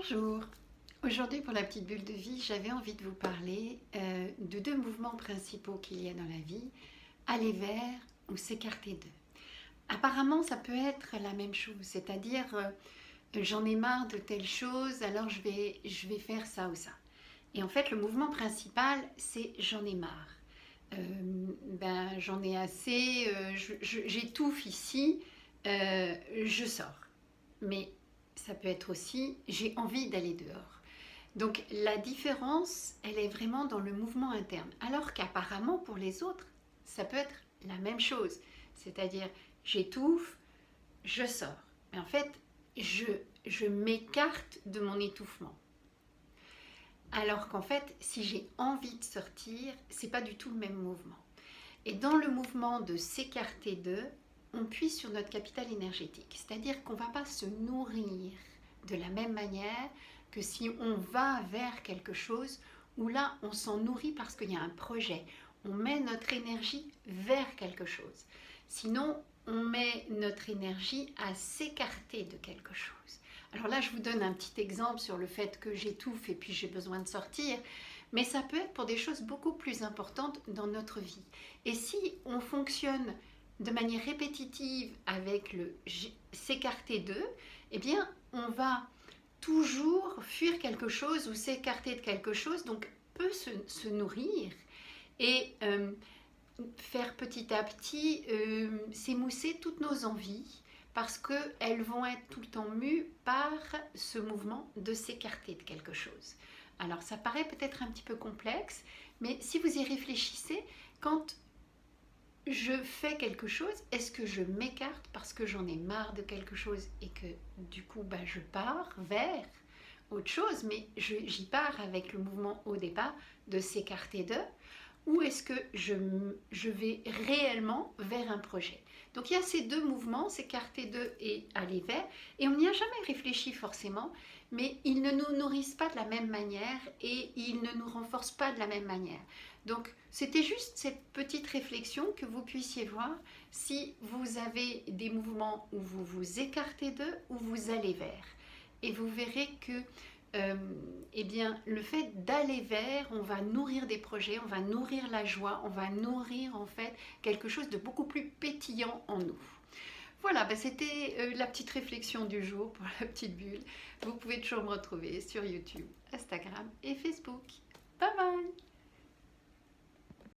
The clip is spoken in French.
Bonjour, aujourd'hui pour la petite bulle de vie, j'avais envie de vous parler de deux mouvements principaux qu'il y a dans la vie, aller vers ou s'écarter d'eux. Apparemment ça peut être la même chose, c'est-à-dire j'en ai marre de telle chose, alors je vais faire ça ou ça. Et en fait le mouvement principal c'est j'en ai marre. J'en ai assez, j'étouffe ici, je sors. Mais ça peut être aussi j'ai envie d'aller dehors. Donc la différence, elle est vraiment dans le mouvement interne. Alors qu'apparemment pour les autres, ça peut être la même chose. C'est-à-dire j'étouffe, je sors. Mais en fait, je m'écarte de mon étouffement. Alors qu'en fait, si j'ai envie de sortir, c'est pas du tout le même mouvement. Et dans le mouvement de s'écarter d'eux, on puise sur notre capital énergétique. C'est-à-dire qu'on ne va pas se nourrir de la même manière que si on va vers quelque chose où là, on s'en nourrit parce qu'il y a un projet. On met notre énergie vers quelque chose. Sinon, on met notre énergie à s'écarter de quelque chose. Alors là, je vous donne un petit exemple sur le fait que j'étouffe et puis j'ai besoin de sortir. Mais ça peut être pour des choses beaucoup plus importantes dans notre vie. Et si on fonctionne de manière répétitive avec le s'écarter d'eux, eh bien, on va toujours fuir quelque chose ou s'écarter de quelque chose, donc peut se nourrir et faire petit à petit s'émousser toutes nos envies parce qu'elles vont être tout le temps mues par ce mouvement de s'écarter de quelque chose. Alors ça paraît peut-être un petit peu complexe, mais si vous y réfléchissez, quand je fais quelque chose, est-ce que je m'écarte parce que j'en ai marre de quelque chose et que du coup je pars vers autre chose, mais j'y pars avec le mouvement au départ de s'écarter d'eux, ou est-ce que je vais réellement vers un projet? Donc il y a ces deux mouvements, s'écarter d'eux et aller vers, et on n'y a jamais réfléchi forcément, mais ils ne nous nourrissent pas de la même manière et ils ne nous renforcent pas de la même manière. Donc c'était juste cette petite réflexion que vous puissiez voir si vous avez des mouvements où vous vous écartez d'eux ou vous allez vers. Et vous verrez que eh bien, le fait d'aller vers, on va nourrir des projets, on va nourrir la joie, on va nourrir en fait quelque chose de beaucoup plus pétillant en nous. Voilà, c'était la petite réflexion du jour pour la petite bulle. Vous pouvez toujours me retrouver sur YouTube, Instagram et Facebook. Bye bye!